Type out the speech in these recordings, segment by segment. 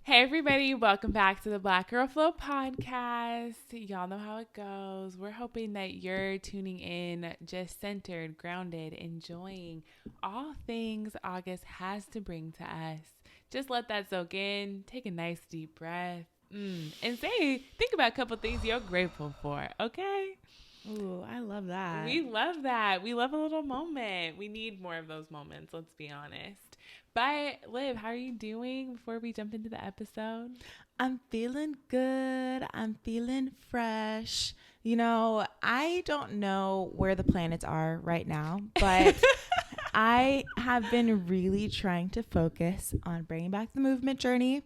Hey everybody, welcome back to the Black Girl Flow podcast. Y'all know how it goes. We're hoping that you're tuning in just centered, grounded, enjoying all things August has to bring to us. Just let that soak in, take a nice deep breath, and think about a couple things you're grateful for, okay? Ooh, I love that. We love that. We love a little moment. We need more of those moments, let's be honest. But Liv, how are you doing before we jump into the episode? I'm feeling good. I'm feeling fresh. You know, I don't know where the planets are right now, but I have been really trying to focus on bringing back the movement journey.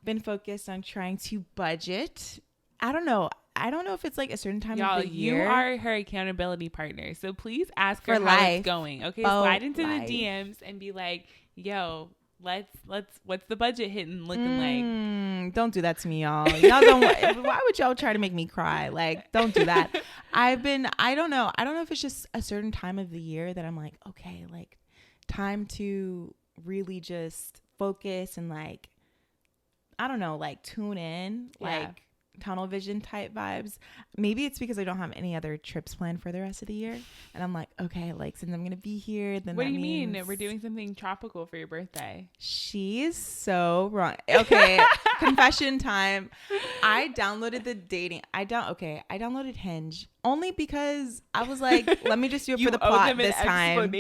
Been focused on trying to budget. I don't know if it's like a certain time of the year. You are her accountability partner. So please ask her For how life. it's going. Okay, Oh, slide into life. the DMs and be like, yo, let's what's the budget looking like? Don't do that to me, y'all. Y'all don't. Why would y'all try to make me cry? Like, don't do that. I don't know if it's just a certain time of the year that I'm like, okay, like time to really just focus and like, I don't know, like tune in, like tunnel vision type vibes. Maybe it's because I don't have any other trips planned for the rest of the year, and I'm like, okay, like since I'm gonna be here, then what do you mean we're doing something tropical for your birthday? She's so wrong. Okay, confession time. I downloaded I downloaded Hinge only because I was like, let me just do it for the plot this time.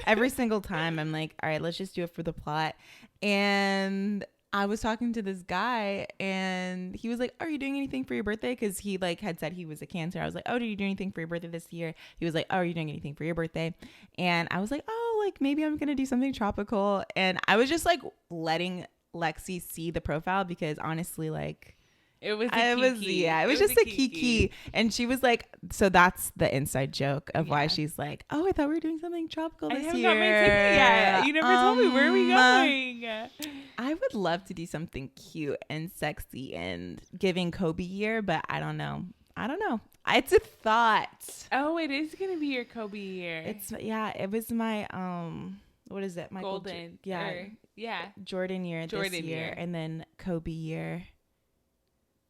Every single time I'm like, all right, let's just do it for the plot. And I was talking to this guy and he was like, are you doing anything for your birthday? Because he like had said he was a Cancer. I was like, oh, did you do anything for your birthday this year? He was like, oh, are you doing anything for your birthday? And I was like, oh, like maybe I'm going to do something tropical. And I was just like letting Lexi see the profile because honestly, like, it was just a kiki. And she was like, so that's the inside joke of why she's like, oh, I thought we were doing something tropical this year. I haven't got my ticket yet. You never told me where are we going. I would love to do something cute and sexy and giving Kobe year, but I don't know. It's a thought. Oh, it is going to be your Kobe year. It was my, what is it? Michael Golden. Jordan year this year. And then Kobe year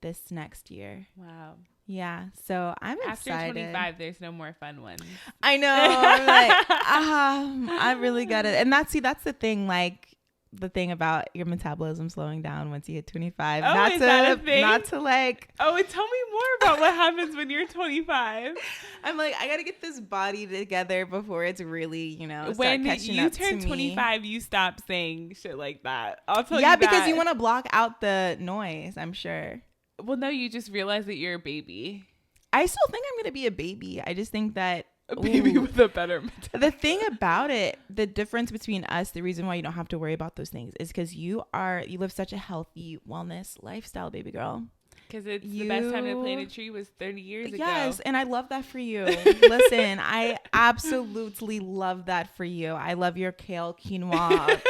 this next year. Wow. Yeah, so I'm excited. After 25, there's no more fun ones. I know. I'm like, I really got it. And that's the thing, like the thing about your metabolism slowing down once you hit 25. Oh, is that a thing? Not to like. Oh, tell me more about what happens when you're 25. I'm like, I got to get this body together before it's really, you know, start when catching you up turn to 25, you stop saying shit like that. I'll tell you that. Yeah, because you want to block out the noise, I'm sure. Well, no, you just realize that you're a baby. I still think I'm going to be a baby. I just think that a baby with a better metabolism. The thing about it, the difference between us, the reason why you don't have to worry about those things is because you live such a healthy wellness lifestyle, baby girl. Because the best time to plant a tree was 30 years ago. Yes, and I love that for you. Listen, I absolutely love that for you. I love your kale, quinoa,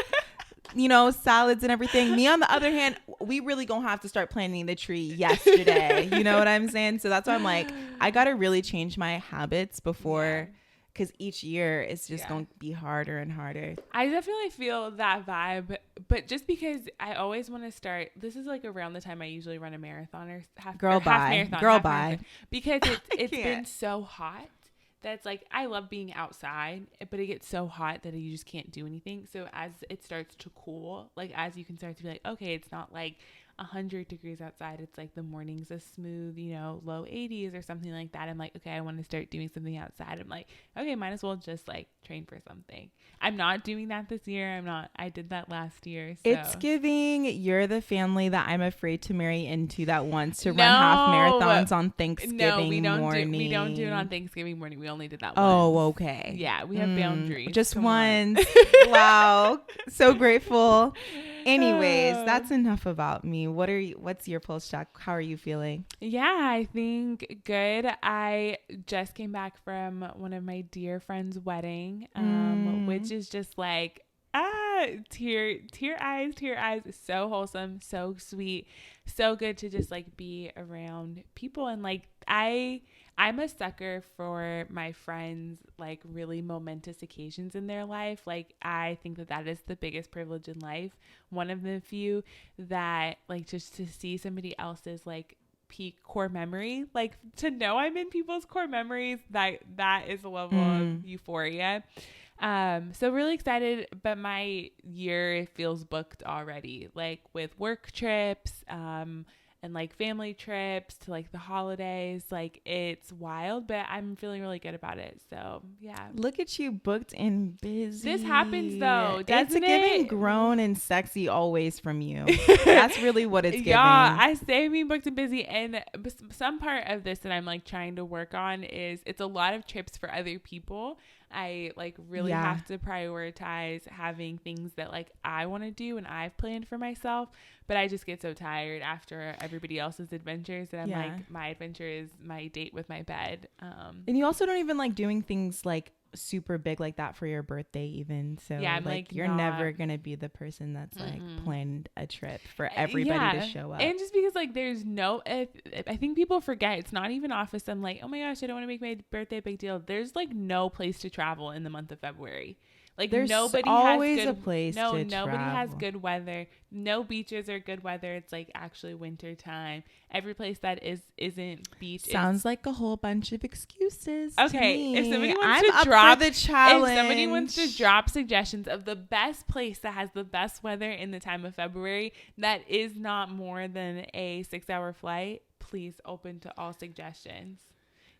you know, salads and everything. Me, on the other hand, we really gonna have to start planting the tree yesterday. You know what I'm saying? So that's why I'm like, I gotta really change my habits before, because each year it's just gonna be harder and harder. I definitely feel that vibe, but just because I always want to start, this is like around the time I usually run a marathon or half marathon. Because it's been so hot. That's like, I love being outside, but it gets so hot that you just can't do anything. So as it starts to cool, like as you can start to be like, okay, it's not like 100 degrees outside. It's like the morning's a smooth, you know, low 80s or something like that. I'm like, okay, I want to start doing something outside. I'm like, okay, might as well just like train for something. I'm not doing that this year. I did that last year. So. It's giving you're the family that I'm afraid to marry into that wants to run half marathons on Thanksgiving morning. We don't do it on Thanksgiving morning. We only did that once. Oh, okay. Yeah, we have boundaries. Just once. Wow. So grateful. Anyways, that's enough about me. What's your pulse check? How are you feeling? Yeah, I think good. I just came back from one of my dear friend's wedding, which is just like, tear eyes. So wholesome, so sweet, so good to just like be around people. And like, I'm a sucker for my friends, like really momentous occasions in their life. Like I think that is the biggest privilege in life. One of the few that like just to see somebody else's like peak core memory, like to know I'm in people's core memories, that is a level of euphoria. So really excited, but my year feels booked already, like with work trips, and like family trips to like the holidays. Like it's wild, but I'm feeling really good about it. So yeah. Look at you, booked and busy. This happens though, doesn't it's giving grown and sexy always from you. That's really what it's giving. Yeah, I say being booked and busy, and some part of this that I'm like trying to work on is it's a lot of trips for other people. I like really have to prioritize having things that like I want to do and I've planned for myself, but I just get so tired after everybody else's adventures that I'm like, my adventure is my date with my bed. And you also don't even like doing things like super big like that for your birthday even. So yeah, I'm like you're never gonna be the person that's like planned a trip for everybody to show up. And just because like there's no, I think people forget it's not even office. I'm like, oh my gosh, I don't want to make my birthday a big deal. There's like no place to travel in the month of February. Like there's nobody always has good, a place to nobody travel. has good weather. No beaches are good weather. It's like actually winter time. Every place that isn't beach sounds like a whole bunch of excuses. Okay, if somebody wants I'm to up drop for the challenge. If somebody wants to drop suggestions of the best place that has the best weather in the time of February that is not more than a 6-hour flight, please open to all suggestions.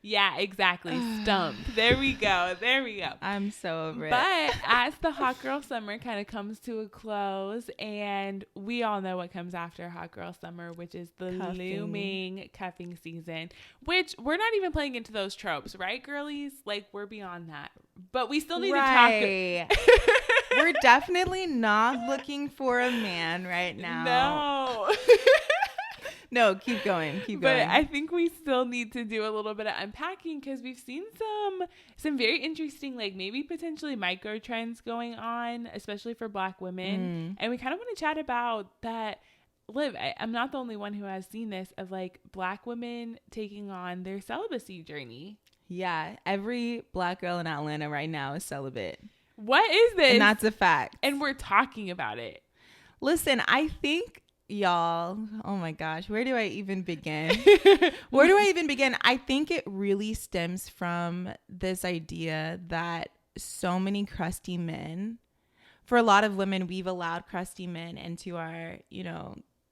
Yeah, exactly. Stumped. There we go. I'm so over it. But as the hot girl summer kind of comes to a close, and we all know what comes after hot girl summer, which is the looming cuffing season, which we're not even playing into those tropes, right, girlies? Like we're beyond that. But we still need to talk. We're definitely not looking for a man right now. No. No, keep going. But I think we still need to do a little bit of unpacking because we've seen some very interesting, like maybe potentially micro trends going on, especially for Black women. And we kind of want to chat about that. Liv, I'm not the only one who has seen this of like Black women taking on their celibacy journey. Yeah, every Black girl in Atlanta right now is celibate. What is this? And that's a fact. And we're talking about it. Listen, I think... Y'all, oh my gosh, where do I even begin? I think it really stems from this idea that so many crusty men, for a lot of women, we've allowed crusty men into our,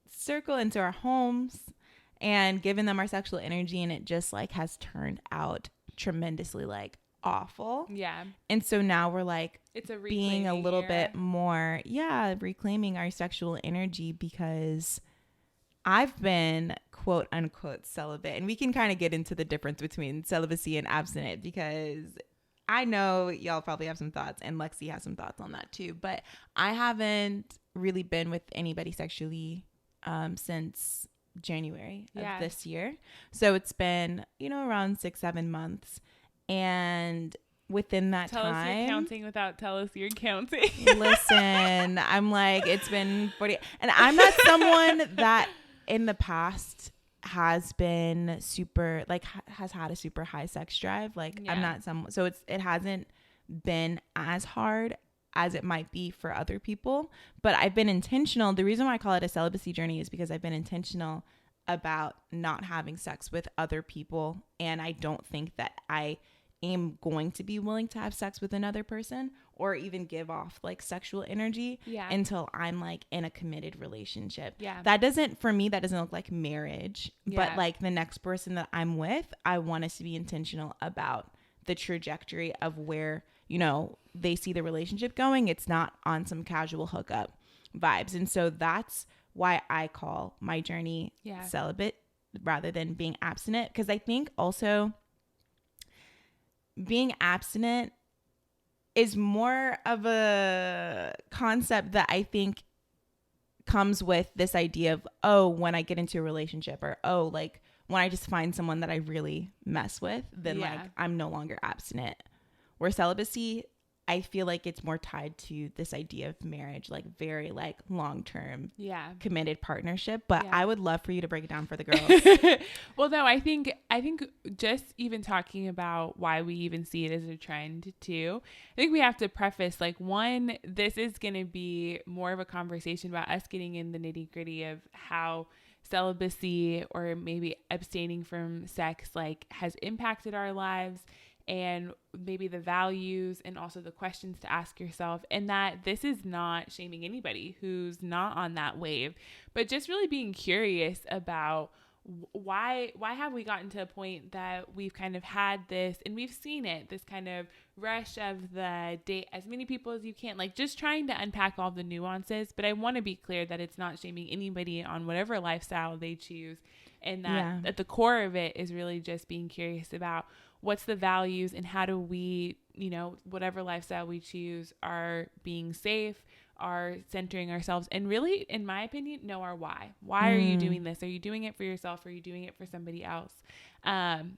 circle, into our homes and given them our sexual energy. And it just like has turned out tremendously like awful. Yeah. And so now we're like it's being a little bit more, reclaiming our sexual energy because I've been quote unquote celibate. And we can kind of get into the difference between celibacy and abstinent because I know y'all probably have some thoughts and Lexi has some thoughts on that too. But I haven't really been with anybody sexually since January of this year. So it's been, around 6-7 months. And within that time... Tell us you're counting without tell us you're counting. Listen, I'm like, it's been 40... And I'm not someone that in the past has been super... Like, has had a super high sex drive. Like, I'm not someone... So it hasn't been as hard as it might be for other people. But I've been intentional. The reason why I call it a celibacy journey is because I've been intentional about not having sex with other people. And I don't think that I... am going to be willing to have sex with another person or even give off like sexual energy until I'm like in a committed relationship. Yeah. That doesn't look like marriage, but like the next person that I'm with, I want us to be intentional about the trajectory of where, they see the relationship going. It's not on some casual hookup vibes. And so that's why I call my journey celibate rather than being abstinent. Because I think also being abstinent is more of a concept that I think comes with this idea of, when I get into a relationship or, like when I just find someone that I really mess with, then like I'm no longer abstinent. Where celibacy, I feel like it's more tied to this idea of marriage, like very like long-term committed partnership. But I would love for you to break it down for the girls. Well, no, I think just even talking about why we even see it as a trend too, I think we have to preface like, one, this is going to be more of a conversation about us getting in the nitty-gritty of how celibacy or maybe abstaining from sex like has impacted our lives, and maybe the values and also the questions to ask yourself, and that this is not shaming anybody who's not on that wave, but just really being curious about why have we gotten to a point that we've kind of had this, and we've seen it, this kind of rush of the date as many people as you can, like just trying to unpack all the nuances. But I want to be clear that it's not shaming anybody on whatever lifestyle they choose, and that at the core of it is really just being curious about what's the values and how do we, you know, whatever lifestyle we choose, are being safe, are centering ourselves, and really, in my opinion, know our why. Why are you doing this? Are you doing it for yourself? Or are you doing it for somebody else?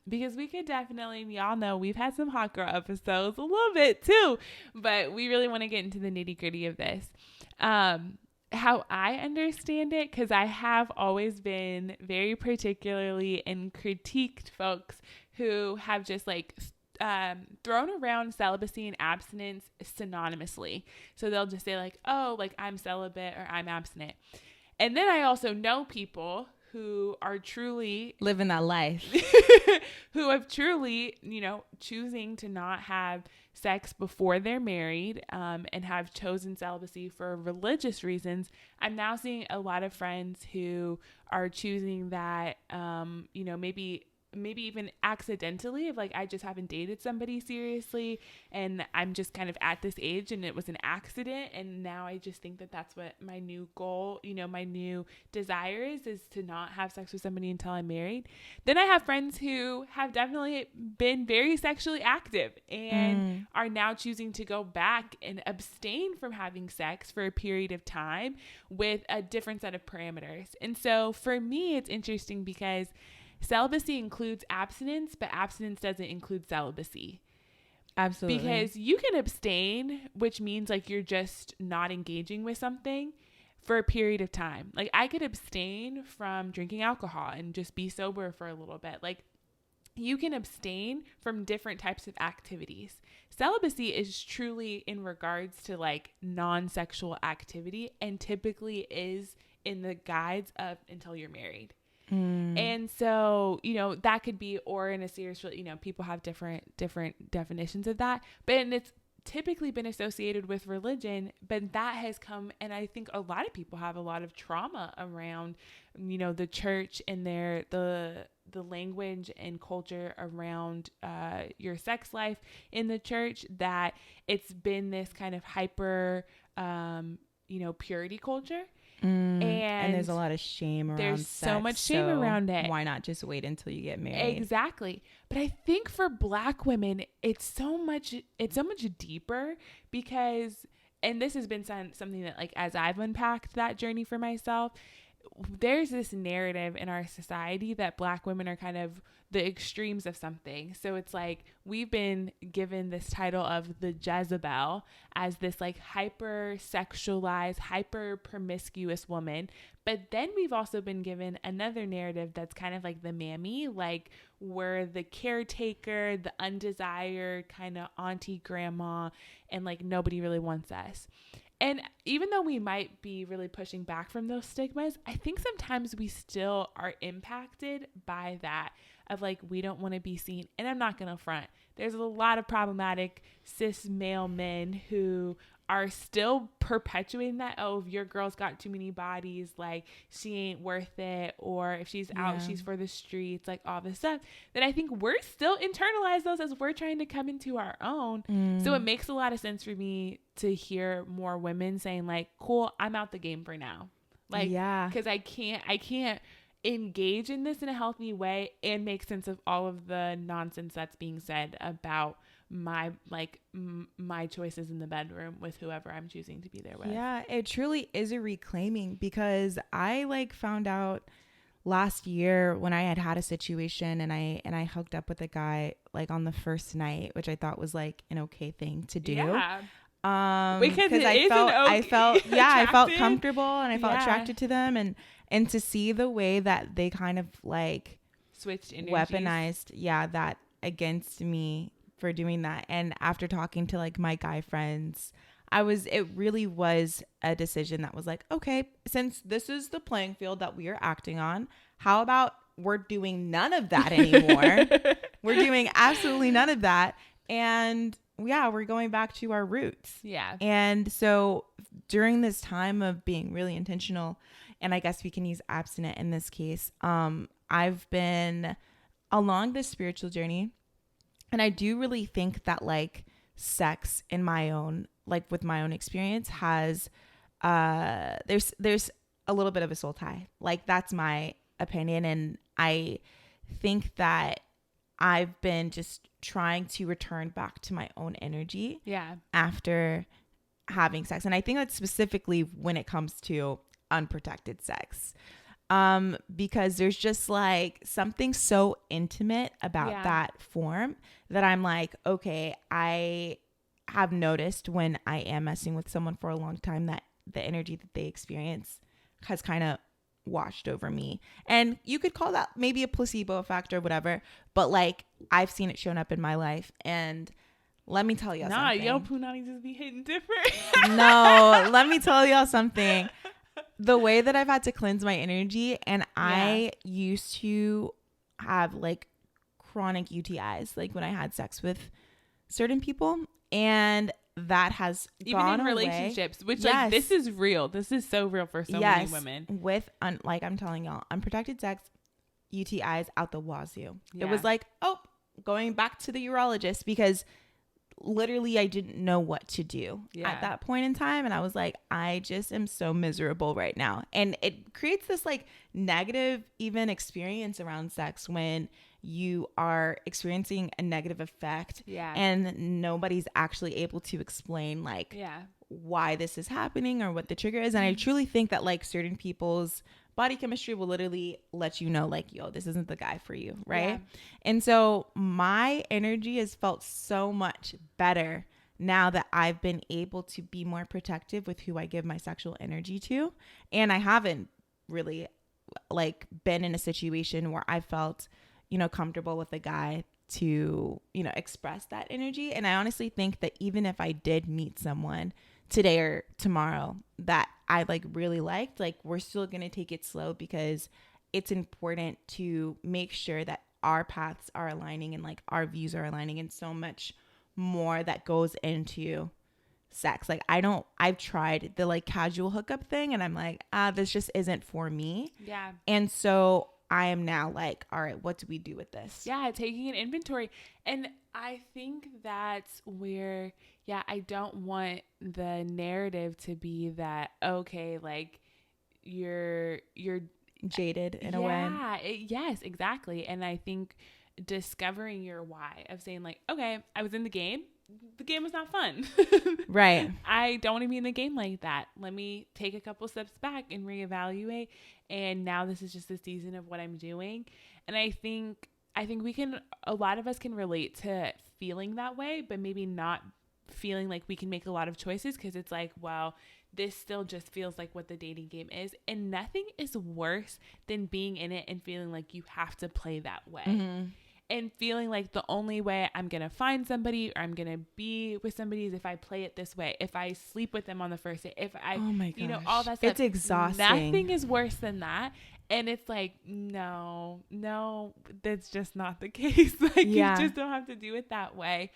Because we could definitely, we all know we've had some hot girl episodes a little bit too, but we really want to get into the nitty gritty of this. How I understand it, because I have always been very particularly and critiqued folks who have just like thrown around celibacy and abstinence synonymously. So they'll just say like, oh, like I'm celibate or I'm abstinent. And then I also know people who are truly living that life, who have truly, you know, choosing to not have sex before they're married, and have chosen celibacy for religious reasons. I'm now seeing a lot of friends who are choosing that, you know, maybe even accidentally, of like, I just haven't dated somebody seriously and I'm just kind of at this age and it was an accident, and now I just think that that's what my new goal, you know, my new desire is to not have sex with somebody until I'm married. Then I have friends who have definitely been very sexually active and are now choosing to go back and abstain from having sex for a period of time with a different set of parameters. And so for me, it's interesting because celibacy includes abstinence, but abstinence doesn't include celibacy. Absolutely. Because you can abstain, which means like you're just not engaging with something for a period of time. Like I could abstain from drinking alcohol and just be sober for a little bit. Like you can abstain from different types of activities. Celibacy is truly in regards to like non-sexual activity, and typically is in the guides of until you're married. And so, you know, that could be, or in a serious, you know, people have different definitions of that, but it's typically been associated with religion, but that has come, and I think a lot of people have a lot of trauma around, you know, the church and the language and culture around your sex life in the church, that it's been this kind of hyper, you know, purity culture. And there's a lot of shame around there's sex, so much shame around it. Why not just wait until you get married? Exactly. But I think for Black women, it's so much deeper, because, and this has been something that, like, as I've unpacked that journey for myself, there's this narrative in our society that Black women are kind of the extremes of something. So it's like we've been given this title of the Jezebel as this like hyper sexualized, hyper promiscuous woman. But then we've also been given another narrative that's kind of like the mammy, like we're the caretaker, the undesired kind of auntie grandma, and like nobody really wants us. And even though we might be really pushing back from those stigmas, I think sometimes we still are impacted by that, of like, we don't want to be seen. And I'm not going to front. There's a lot of problematic cis male men who are still perpetuating that. Oh, if your girl's got too many bodies, like she ain't worth it. Or if she's out, she's for the streets, like all this stuff. That I think we're still internalize those as we're trying to come into our own. So it makes a lot of sense for me to hear more women saying like, cool, I'm out the game for now. Like, because I can't engage in this in a healthy way and make sense of all of the nonsense that's being said about my choices in the bedroom with whoever I'm choosing to be there with. Yeah, it truly is a reclaiming, because I like found out last year when I had a situation and I hooked up with a guy like on the first night, which I thought was like an okay thing to do. Yeah. Because I felt comfortable and I felt attracted to them, and to see the way that they kind of like switched energies. Weaponized that against me for doing that. And after talking to like my guy friends, it really was a decision that was like, okay, since this is the playing field that we are acting on, how about we're doing none of that anymore? We're doing absolutely none of that. And we're going back to our roots. Yeah. And so during this time of being really intentional, and I guess we can use abstinent in this case, I've been along this spiritual journey. And I do really think that like sex in my own, like with my own experience has, there's a little bit of a soul tie. Like that's my opinion. And I think that I've been just trying to return back to my own energy after having sex. And I think that's specifically when it comes to unprotected sex. Because there's just like something so intimate about that form that I'm like, okay, I have noticed when I am messing with someone for a long time that the energy that they experience has kind of washed over me. And you could call that maybe a placebo effect or whatever, but like I've seen it shown up in my life. And let me tell y'all something. Yo, punani just be hitting different. No, let me tell y'all something. The way that I've had to cleanse my energy, and I used to have like chronic UTIs, like when I had sex with certain people, and that has gone even in away. Relationships, which like this is real. This is so real for so many women. With like I'm telling y'all, unprotected sex, UTIs out the wazoo. It was like, going back to the urologist because literally I didn't know what to do at that point in time. And I was like, I just am so miserable right now. And it creates this like negative even experience around sex when you are experiencing a negative effect and nobody's actually able to explain like why this is happening or what the trigger is. And I truly think that like certain people's body chemistry will literally let you know like, yo, this isn't the guy for you. Right. And so my energy has felt so much better now that I've been able to be more protective with who I give my sexual energy to. And I haven't really like been in a situation where I felt, comfortable with a guy to, express that energy. And I honestly think that even if I did meet someone today or tomorrow that I like really liked, like we're still going to take it slow because it's important to make sure that our paths are aligning and like our views are aligning, and so much more that goes into sex. Like I've tried the like casual hookup thing and I'm like, this just isn't for me. Yeah. And so I am now like, all right, what do we do with this? Yeah, taking an inventory. And I think that's where, I don't want the narrative to be that, okay, like you're jaded in a way. Yes, exactly. And I think discovering your why of saying like, okay, I was in the game was not fun. Right. I don't want to be in the game like that. Let me take a couple steps back and reevaluate. And now this is just the season of what I'm doing. And I think a lot of us can relate to feeling that way, but maybe not feeling like we can make a lot of choices because it's like, well, this still just feels like what the dating game is. And nothing is worse than being in it and feeling like you have to play that way. Mm-hmm. And feeling like the only way I'm going to find somebody or I'm going to be with somebody is if I play it this way. If I sleep with them on the first day, if I, all that stuff. It's exhausting. Nothing is worse than that. And it's like, no, that's just not the case. Like you just don't have to do it that way.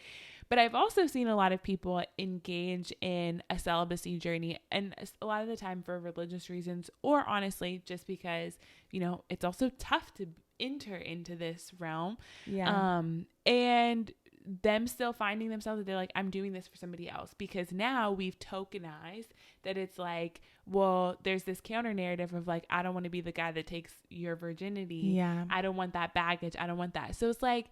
But I've also seen a lot of people engage in a celibacy journey, and a lot of the time for religious reasons, or honestly, just because, it's also tough to enter into this realm. Yeah. And them still finding themselves that they're like, I'm doing this for somebody else, because now we've tokenized that it's like, well, there's this counter narrative of like, I don't want to be the guy that takes your virginity. Yeah. I don't want that baggage. I don't want that. So it's like,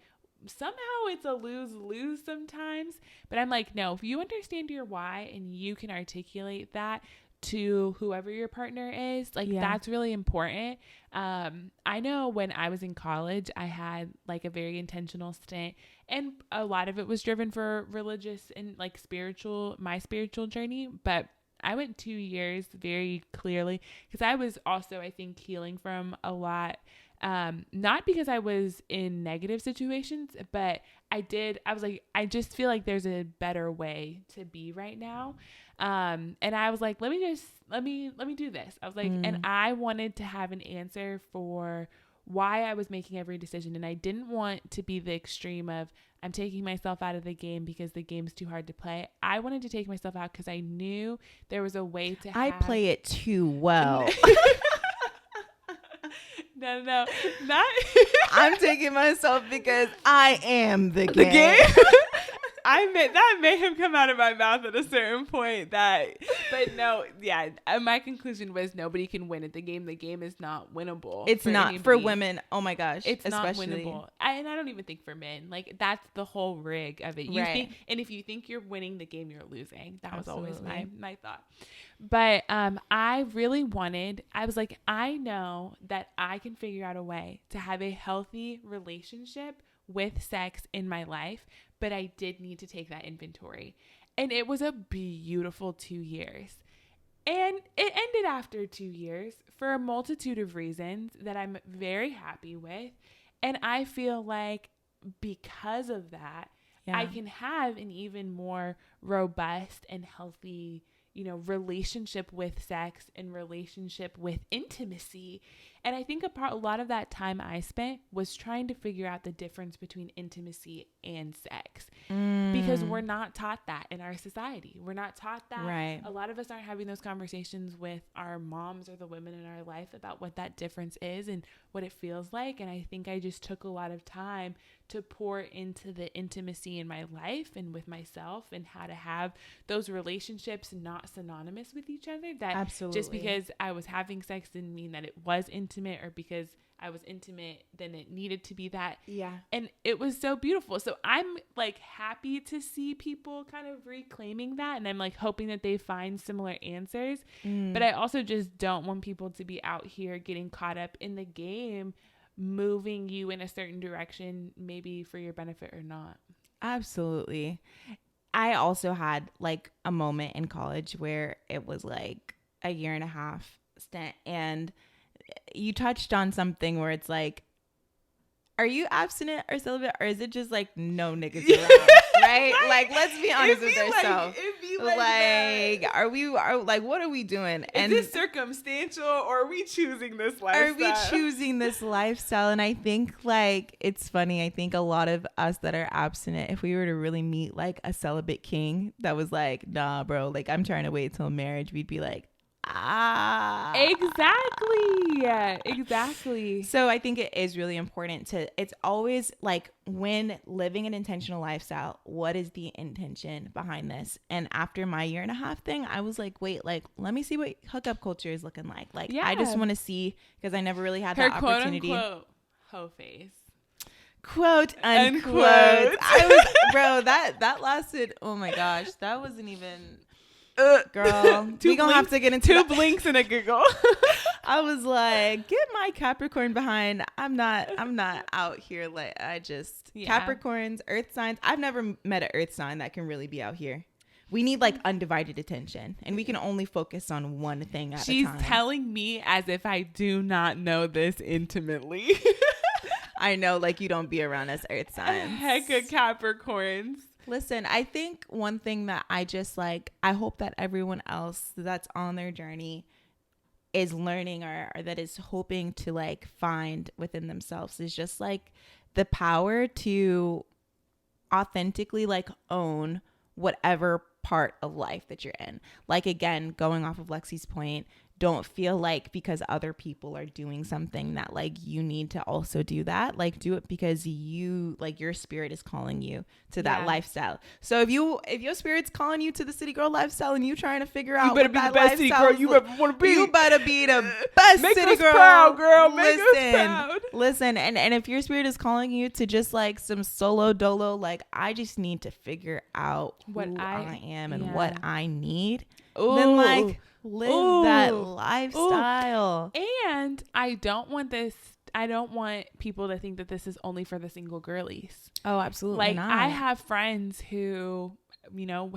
somehow it's a lose-lose sometimes, but I'm like, no, if you understand your why and you can articulate that, to whoever your partner is. Like, that's really important. I know when I was in college, I had like a very intentional stint, and a lot of it was driven for religious and like my spiritual journey. But I went 2 years very clearly because I was also, I think, healing from a lot. Not because I was in negative situations, but I was like, I just feel like there's a better way to be right now. And I was like, let me do this. I was like, and I wanted to have an answer for why I was making every decision. And I didn't want to be the extreme of, I'm taking myself out of the game because the game's too hard to play. I wanted to take myself out because I knew there was a way to I play it too well. No, not. I'm taking myself because I am the game. That may have come out of my mouth at a certain point. But no, yeah. My conclusion was nobody can win at the game. The game is not winnable. It's not anybody. For women. Oh my gosh, it's especially not winnable. And I don't even think for men. Like, that's the whole rig of it. You think, and if you think you're winning the game, you're losing. That was always my thought. But I was like, I know that I can figure out a way to have a healthy relationship with sex in my life, but I did need to take that inventory. And it was a beautiful 2 years. And it ended after 2 years for a multitude of reasons that I'm very happy with. And I feel like because of that, I can have an even more robust and healthy, relationship with sex and relationship with intimacy. And I think a lot of that time I spent was trying to figure out the difference between intimacy and sex, because we're not taught that in our society. We're not taught that. Right. A lot of us aren't having those conversations with our moms or the women in our life about what that difference is and what it feels like. And I think I just took a lot of time to pour into the intimacy in my life and with myself, and how to have those relationships not synonymous with each other. That Absolutely. Just because I was having sex didn't mean that it was intimate, or because I was intimate, then it needed to be that. Yeah. And it was so beautiful. So I'm like happy to see people kind of reclaiming that. And I'm like hoping that they find similar answers. But I also just don't want people to be out here getting caught up in the game, moving you in a certain direction, maybe for your benefit or not. Absolutely. I also had like a moment in college where it was like a 1.5 year stint, and you touched on something where it's like, are you abstinent or celibate, or is it just like no niggas around, right? Like, let's be honest with ourselves. Are we what are we doing? Is this circumstantial, or are we choosing this lifestyle? And I think like, it's funny. I think a lot of us that are abstinent, if we were to really meet like a celibate king that was like, nah, bro, like I'm trying to wait till marriage, we'd be like, Exactly. So I think it is really important it's always like, when living an intentional lifestyle, what is the intention behind this? And after my 1.5 year thing, I was like, wait, like, let me see what hookup culture is looking like. Like, I just want to see, because I never really had that opportunity. Quote unquote hoe face. Quote unquote. I was, bro, that lasted, oh my gosh, that wasn't even... girl, we gonna have to get into two blinks and a giggle. I was like, get my Capricorn behind. I'm not out here like, Capricorns, earth signs. I've never met an earth sign that can really be out here. We need like undivided attention, and we can only focus on one thing at a time. She's telling me as if I do not know this intimately. I know, like, you don't be around us earth signs. Heck of Capricorns. Listen, I think one thing that I just like, I hope that everyone else that's on their journey is learning, or that is hoping to like find within themselves, is just like the power to authentically like own whatever part of life that you're in. Like, again, going off of Lexi's point, don't feel like because other people are doing something that like you need to also do that. Like, do it because you, like, your spirit is calling you to that lifestyle. So if your spirit's calling you to the city girl lifestyle, and you trying to figure out, you better be the best city girl you ever want to be. You better be the best Make city us girl. Proud, girl. Make us proud. Listen, and if your spirit is calling you to just like some solo dolo, like, I just need to figure out who I am and what I need. Ooh. Then like, Live that lifestyle. And I don't want people to think that this is only for the single girlies. Oh, absolutely not. I have friends who,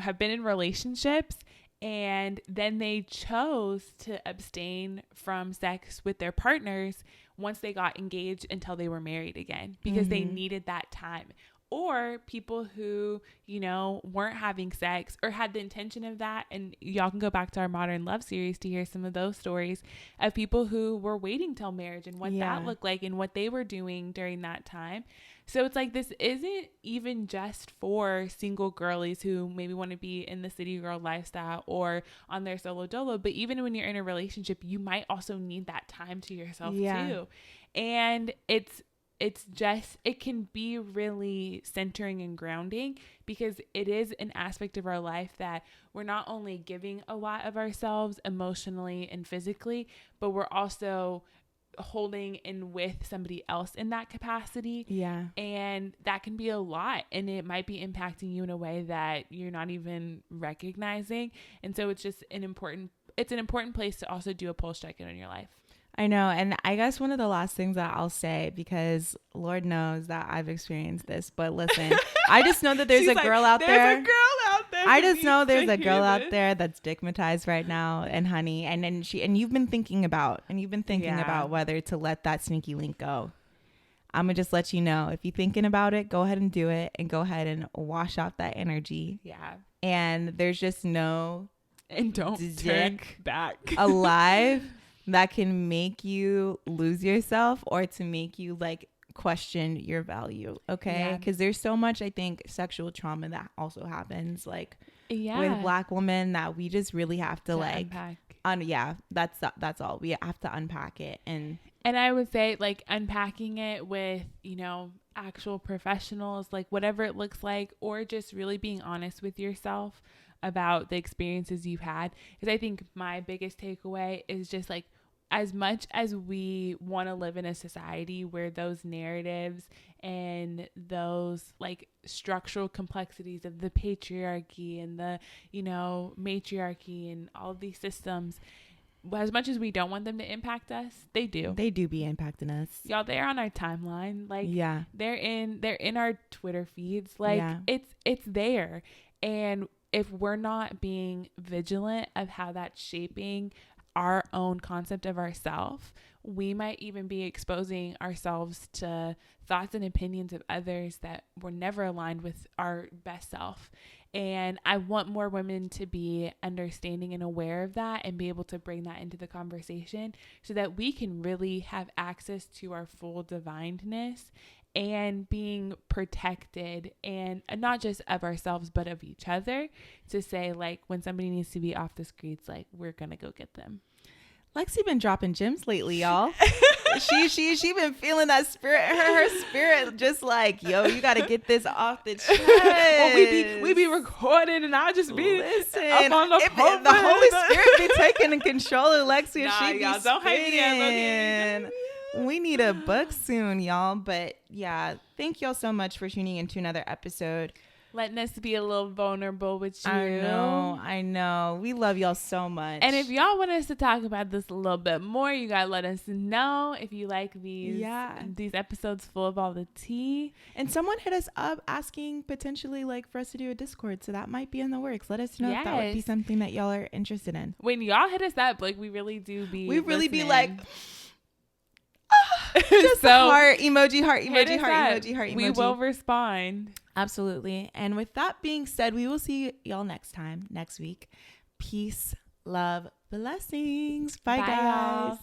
have been in relationships and then they chose to abstain from sex with their partners once they got engaged until they were married again because they needed that time. Or people who, weren't having sex or had the intention of that. And y'all can go back to our Modern Love series to hear some of those stories of people who were waiting till marriage and what that looked like and what they were doing during that time. So it's like, this isn't even just for single girlies who maybe want to be in the city girl lifestyle or on their solo dolo. But even when you're in a relationship, you might also need that time to yourself too. And it can be really centering and grounding because it is an aspect of our life that we're not only giving a lot of ourselves emotionally and physically, but we're also holding in with somebody else in that capacity. Yeah. And that can be a lot, and it might be impacting you in a way that you're not even recognizing. And so it's just an important place to also do a pulse check-in on your life. I know. And I guess one of the last things that I'll say, because Lord knows that I've experienced this, but listen, I just know that there's a girl out there. There's a girl out there. I just know there's a girl out there that's stigmatized right now. And honey, and you've been thinking about whether to let that sneaky link go. I'm going to just let you know, if you're thinking about it, go ahead and do it and go ahead and wash out that energy. Yeah. And there's just no and don't turn back alive that can make you lose yourself or to make you like question your value. Okay. Because there's so much, I think, sexual trauma that also happens like with Black women that we just really have to like unpack. That's all. We have to unpack it. And I would say like unpacking it with, actual professionals, like whatever it looks like, or just really being honest with yourself about the experiences you've had. Because I think my biggest takeaway is just like, as much as we want to live in a society where those narratives and those like structural complexities of the patriarchy and the, matriarchy and all of these systems, as much as we don't want them to impact us, they do. They do be impacting us. Y'all, they're on our timeline. Like, they're in our Twitter feeds. Like, it's there. And if we're not being vigilant of how that's shaping our own concept of ourselves, we might even be exposing ourselves to thoughts and opinions of others that were never aligned with our best self. And I want more women to be understanding and aware of that and be able to bring that into the conversation so that we can really have access to our full divineness and being protected, and not just of ourselves, but of each other, to say like when somebody needs to be off the streets, like we're going to go get them. Lexi been dropping gems lately, y'all. she been feeling that spirit. Her spirit just like, yo, you got to get this off the chest. Well, we be recording and I just be up on the phone. The Holy Spirit be taking control of Lexi and she be y'all, don't hate me. We need a book soon, y'all. But yeah, thank y'all so much for tuning into another episode. Letting us be a little vulnerable with you. I know. We love y'all so much. And if y'all want us to talk about this a little bit more, you gotta let us know if you like these episodes full of all the tea. And someone hit us up asking potentially like for us to do a Discord, so that might be in the works. Let us know if that would be something that y'all are interested in. When y'all hit us up, like we really do be listening. Be like just so, heart emoji. We will respond. Absolutely. And with that being said, we will see y'all next week. Peace, love, blessings. Bye guys. Y'all.